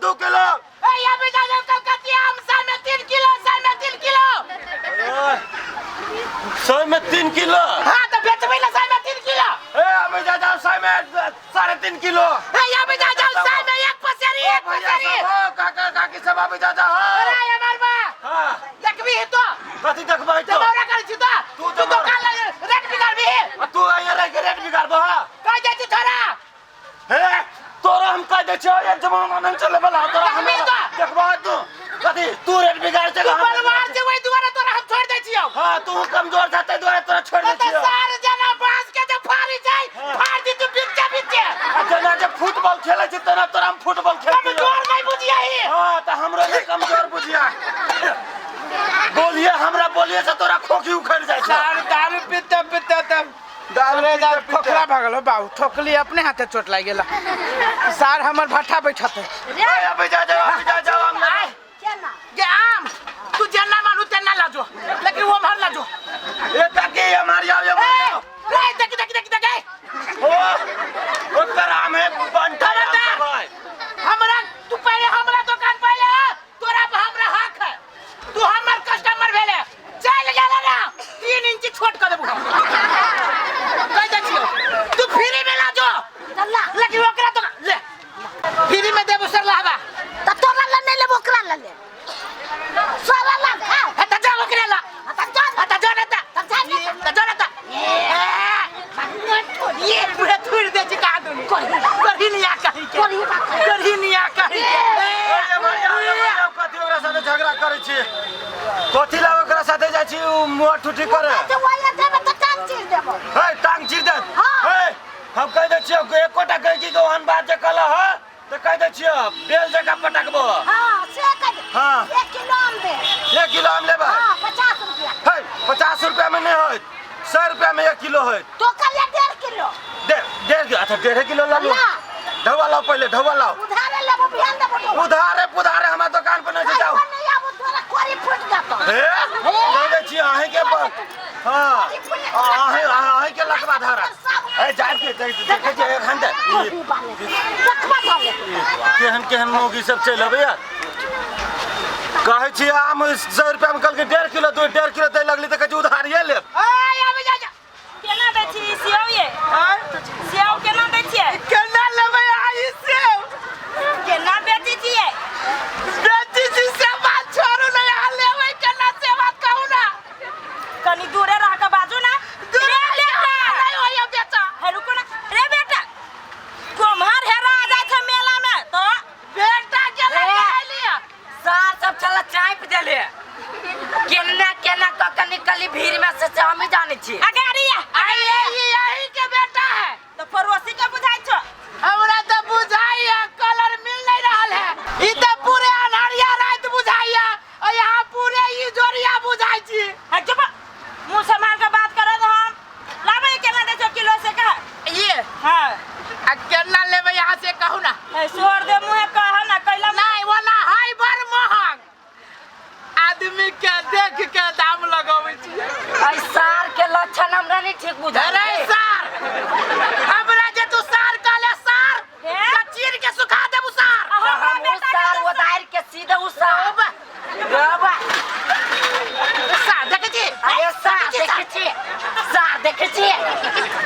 2 kilo. ए या बेटा जब कलकतिया आम साल में 3 किलो, साल में 3 किलो। साल में 3 किलो। हां तो बेचबे ना साल में 3 किलो। ए अबे जा जाओ साल में 3.5 किलो। ए या बेटा जाओ साल में 1 पसेरी, 1 पसेरी। काका काकी सब अबे जा जाओ। अरे ये मारबा। हां देखबी है तो। कथि देखबै तो? तोरा कर छी तो। तू तो काल रेट बिगाड़बी। तू आया रे के रेट बिगाड़बो। कह दे तू थोड़ा। हे तोरा हम कह दे छियो ये जमाना नहीं चले वाला तोरा हम देखबो तू कथि तू रेट बिगाड़ चला हम बलवार जे वही दुआरे तोरा हम छोड़ दे छियो। हां तू कमजोर जाते दुआरे तोरा छोड़ दे छियो। सार जना बांस के जे फाड़ी जाय फाड़ दी तू बीचे। जना जे फुटबॉल खेले छी तना तोरा हम फुटबॉल खेलती कमजोर नहीं बुझिया ही। हां त हमरो ये कमजोर बुझिया। बोलिए हमरा बोलिए से तोरा खोखी उखड़ जाय छै। दारू पीते पीते तब दारू जा ठोकरा भागलो बाबू ठोकली अपने हाथे चोट लाग गेला। सार हमर भट्ठा बैठते। अबे जा जाओ हम केना के आम तू जेना मानू तेना लाजो लेकिन वो मार लाजो। ए ताकि हमारी आओ रे देख ओ आम है बंटा भाई हमरा तू पहले हमरा दुकान पहले तोरा पे हमरा हक है। तू हमर कस्टमर भेले चल गेला ना 3 इंच छोट कर देबू। कह दे छियो तू फ्री में लाजो चला लेकिन ओकरा तो ले फ्री में देबू सर लावा त तोरा ले नहीं लेबू ओकरा ले सारा ला खा हटा जा ओकरा ला हटा जा ना ये पूरा थोड़ी दे का दो करही नहीं आ कहीं कथि ओकरा साथे झगड़ा करे छी कथि ला ओकरा साथे जाय छी मुंह ठुठी करे तो वाला देबे त टांग चीर देबो। हे टांग चीर दे हे हम कह दे छियो एक कोटा कह की ओहन बात जे कला ह त कह दे छियो बेल जका पटकबो। हां से कह दे। हां 1 किलो आम दे। 1 किलो आम लेबा। हां 50 रुपया। हे 50 रुपया में नहीं होय 100 रुपया में 1 किलो होय। तो कल 1.5 किलो। 1.5 अच्छा 1.5 किलो ला लो। ढवा लाओ पहले ढवा लाओ। उधारे लेबो बिहान देबो। उधारे हमार दुकान पर नहीं जाओ। नहीं आबो तोरा कोरी फुट जातो। हे कह दे छी आहे के हां आहे के लखबा धरा ए जाय के देखे जे एक हंडे लखबा धरे केहन मोगी सब चल अबे यार कहे छी आम 100 रुपया में कल के 1.5 किलो 1.5 किलो दे लगली त कह उधारिए ले। ए आबे जा केना दै छी सेव ये सेव केना दै छियै केना लेबे आई सेव केना बेचै छियै बेची छी से बात छोड़ू नहीं आ लेबे केना से बात कहू ना कनी दूरे रह के बाजू ना रे बेटा नहीं होय बेटा है रुको ना रे बेटा कुम्हार हेरा आ जाय छै मेला में तो बेटा केना ले लिया सार सब चला चाप देले केना क निकली भीड़ में से हम ही जाने छी। अगाड़ी यही के बेटा है तो पड़ोसी के बुझाई छ हमरा तो बुझाई है कलर मिल नहीं रहल है। ई तो पूरे अनहरिया रात बुझाई है और यहाँ पूरे ई जोरिया बुझाई छी। है चुप मुंह से मार के बात करत हम लाबे केना दे छ किलो से का ये हां आ केना लेबे यहाँ से कहू ना है सोर दे मुंह कह ना कैला नहीं वाला हाई बर महंग आदमी के देख के दाम लगावे छी। आई सार के लक्षण हमरा नहीं ठीक बुझा अरे सार हमरा जे तू सार काले सार का चीर के सुखा देबू सार हम सार उधार के सीधे उसार बाबा सार देखे छी अरे सार देखे छी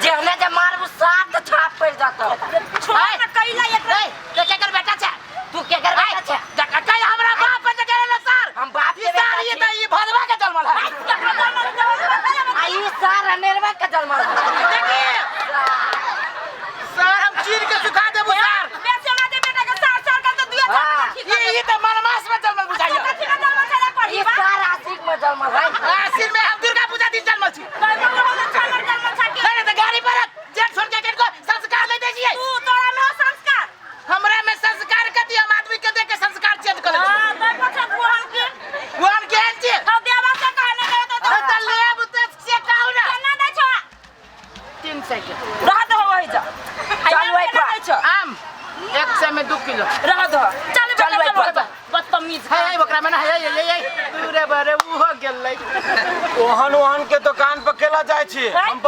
जेहने जे मारबू सार तो छाप पड़ जातो छोड़ ना कैला एक तो के कर बेटा छे तू के कर बेटा छे जका कई हमरा बाप पे करे ले सार हम बाप ये सार ये तो ये भदवा के जन्मल है। आई सार अनेरवा के जन्म देखिए सार हम चीर के सुखा देबू सार बेचे ना दे बेटा के सार सार कर तो दुआ ये तो मनमास में जन्मल बुझाइयो ये सार आशिक में जन्म है। आसिन में हम दुर्गा पूजा दिन जन्मल छी नहीं तो गाड़ी पर जेट छोड़ के को संस्कार ले दीजिए तू तोरा में संस्कार हमरा में संस्कार कति हम आदमी के देख के संस्कार चेंज कर ले हां तै पछा कुहन के वन के छी तो देवा से कहने ले तो लेब त से कहू ना केना दै छ 300 के रह दो वही जा चल वही पर आम 100 में 2 किलो रह दो चल वही पर बदतमीज है बकरा में ना है ये दूरे बरे उ हो गेलै ओहन के दुकान पर केला जाय छी हम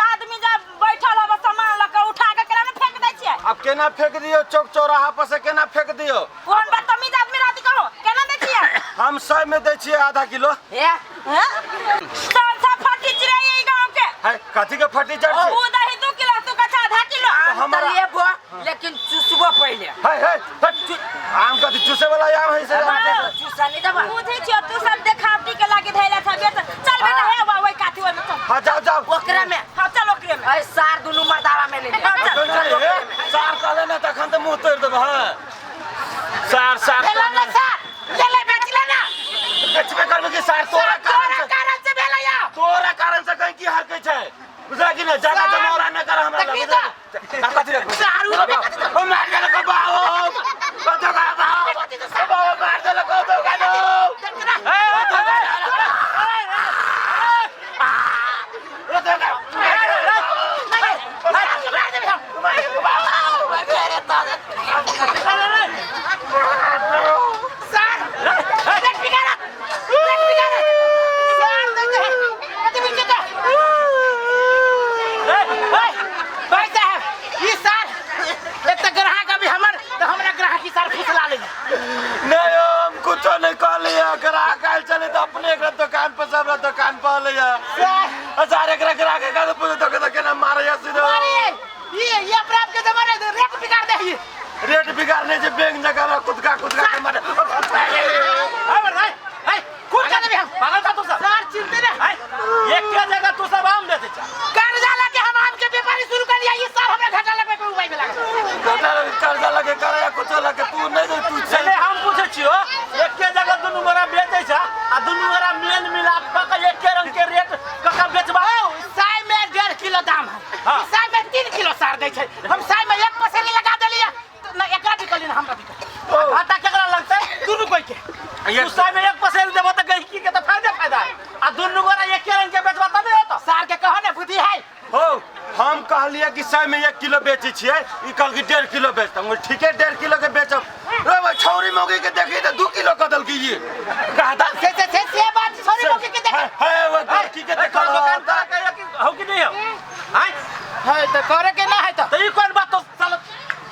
आदमी जा बैठल हो सामान ल के उठा के केला में फेंक दै छियै अब केना फेंक दियो चौक चौराहा पर से केना फेंक दियो कौन बदतमीज आदमी रहती कहो केना दे छियै हम 100 में दे छियै आधा किलो हे कौन सा फटी चिड़ै ई गांव के है कथी के फटी चढ़ ओ दही 2 किलो तू कथा आधा किलो हम तो लेबो लेकिन चुसबो पहले है आम कथी चूसे वाला आम है से चुसा नहीं दबा बुझै छियो तू सब देखावटी के लागे धैला था बेटा चल बेटा हे बा ओई काठी ओई में चल हां जाओ ओकरा में हां चल ओकरे में ऐ सार दुनु मर्दावा में ले सार काले ना तखन त मुंह तोड़ देब हां सार भेला ना सार ले ले बेच ले ना बेचबे करबे कि सार तोरा कारण से भेला या तोरा कारण से कहीं की हक छै बुझा कि ना ज्यादा जमौरा न कर हमरा लगे कथी रे सारू ओ मार के लगा बाओ कथो का बाओ मार दे लगा दो का दो दुकान पर सब दुकान पर ले जा हजार एक ग्राहक का तो पूछो तो केना मारे या सीधे ये अपराध के जमाने रेट बिगाड़ दे रेट बिगाड़ने से बैंक जगह खुद का के मारे अरे भाई भाई खुद का दे हम पागल का तू सब सर चिंता नहीं एक क्या जगह तू सब आम देते कर्जा लगे हम आम के व्यापारी शुरू कर लिया ये सब हमरा घाटा लगे पे उबाई में लगा कर्जा लगे करे या कुछ लगे तू नहीं तू चले हम पूछे छियो एक के जगह दुनु गोरा बेचै छ आ दुनु गोरा मेल मिलाप क के एक रंग के रेट कका बेचबा साई में 1.5 किलो दाम है साई में 3 किलो सार दै छै हम साई में 1 पसेरी लगा देलिए ना एकरा भी कलिन हमरा भी घाटा केकरा लगतै दुनु कोई के तू साई में एक पसेल देबो त गहिकी के त फायदा है आ दुनु गोरा एक रंग के बेचबा त नहीं होता सार के कहो ने बुद्धि है हो हम कहलिए कि 100 में 1 किलो बेची छिए ई कल के 1.5 किलो बेचतम ठीक है 1.5 किलो के बेचब रे भाई छौरी मौगी के देखी त 2 किलो कदल की ये कहता से बात छौरी मौगी के देख है वो की के देखल दुकानदार कहे कि हो कि नहीं हो हां है तो करे के ना है तो ई कोन बात तो चल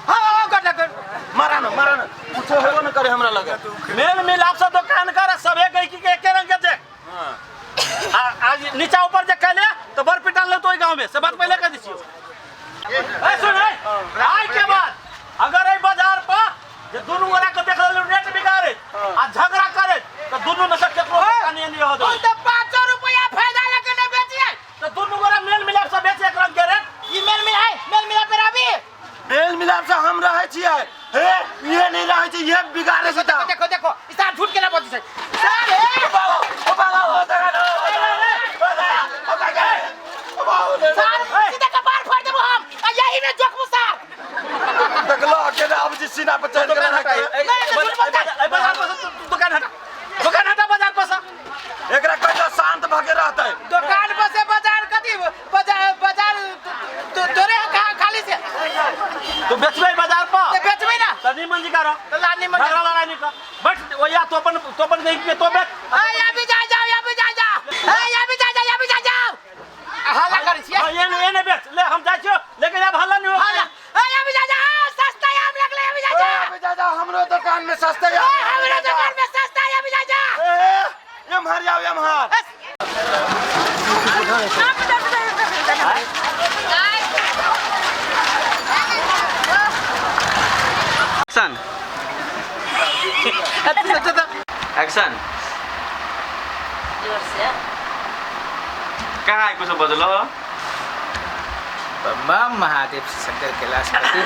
हां कर मारा ना कुछ होबो न करे हमरा लगे मेल मिलाप से दुकान कर सबे गहिकी के एक रंग के देख हां आज नीचा ऊपर जे कहले तो बर पिटान ले तो गांव में से बात पहले कह दिसियो ए सुन आई के बाद अगर ए बाजार पर जे दुनु गोरा के देख ले रेट बिगाड़े आ झगड़ा करे तो दुनु में से केकरो कहानी नहीं हो दो तो 500 रुपया फायदा लगे ने बेचिए तो दुनु गोरा मेल मिलाप से बेचे एक रंग के रेट ई मेल मिला पे रवि मेल मिलाप से हम रहे छिए हे ये नहीं रहे छी ये बिगाड़े से देखो इस तरह झूठ के ना बोल छै सर हे बाबा हो तगा सर सीधा कपार फाड़ देबो हम यही में जोखबो सर देखलो के अब जी सीना पर चढ़ के रखा ए बाजार पर दुकान हटा बाजार पर से एकरा कहला शांत भगे रहतै दुकान पर से बाजार कथी बाजार तोरे खाली से तू बेचबे बाजार पर बेचबे ना तनी मंजी कर तो लानी मन झगड़ा लड़ाई नहीं कर बट वो या तो अपन नहीं के तो बेच या भी जा जाओ या भी जा जाओ हल्ला करै छियै हां ये नहीं बेच ले हम जाय छियो लेकिन अब हल्ला नहीं हो या भी जा सस्ता आम लगले या भी जा हमरो दुकान में सस्ता हमरो दुकान में सस्ता या भी जा एम हर जाओ एम हर एक्शन कहाँ है कुछ बदलो बम महादेव शंकर कैलाशपति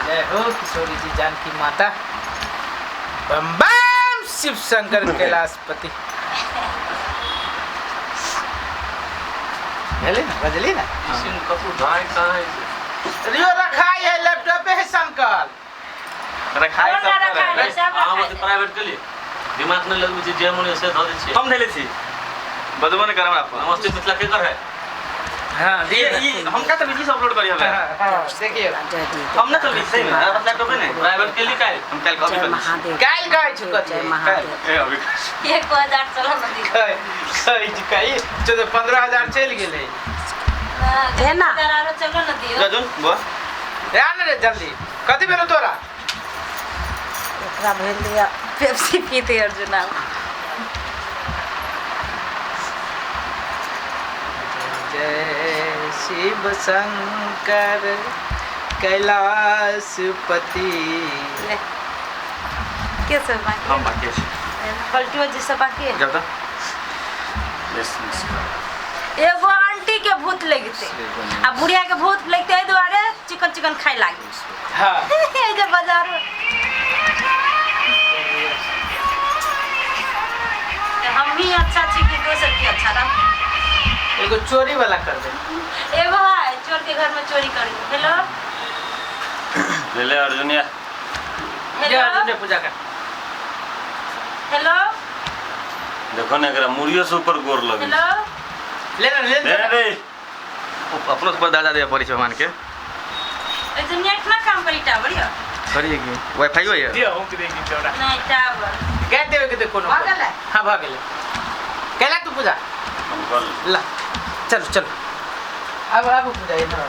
जय हो किशोरी जी जानकी माता बम बम शिव शंकर कैलाशपति बजली ना कपूर भाई कहाँ है रियो रखाई है लैपटॉप है शंकर रखाई कौन सब रखाई है? सब हां रखाई। मतलब प्राइवेट के लिए दिमाग में लगबे छै जे मोने से ध दे छै हम ढेले छी बदबो ने करब आप नमस्ते मिथिला के कर है हाँ ये हम का तो बिजी से अपलोड करी हमें देखिए हम ना चल सही में बस लैपटॉप नहीं प्राइवेट के लिए का है हम कल कॉपी कर महादेव काल का छुका जय महादेव ए अभी 1000 चलो नदी कई कई जो 15,000 चल गेले है ना चलो नदी जा जोन बस ध्यान रे जल्दी कथी भेलो तोरा एकरा भेल दिया पेप्सी पीते अर्जुना जय शिव शंकर कैलाशपति ले के सब बाकी हम बाकी छी पलटियो जी सब बाकी है जाता यस मिस एगो आंटी के भूत लगते आ बुढ़िया के भूत लगते एहि दुआरे चिकन चिकन खाए लागी हाँ ए जे बाजार में हम ही अच्छा छी कि दोसर की अच्छा रहा एगो चोरी वाला कर दे एगो है चोर के घर में चोरी करी हेलो ले ले अर्जुनिया जय हेलो अर्जुन ने पूजा कर हेलो देखो ना एकरा मुड़ियो से ऊपर गोर लगे हेलो ले ले रे अपनो ऊपर दादा दे पड़ी छै मान के ए जे नेट ना काम करी टावर यो करिए की वाईफाई हो है दियो हम के देगी चोरा नहीं टावर कह देवे के देखो ना भागल है? हां भागल कैला तू पूजा हम कल ला चलो चलो अब पूजा इधर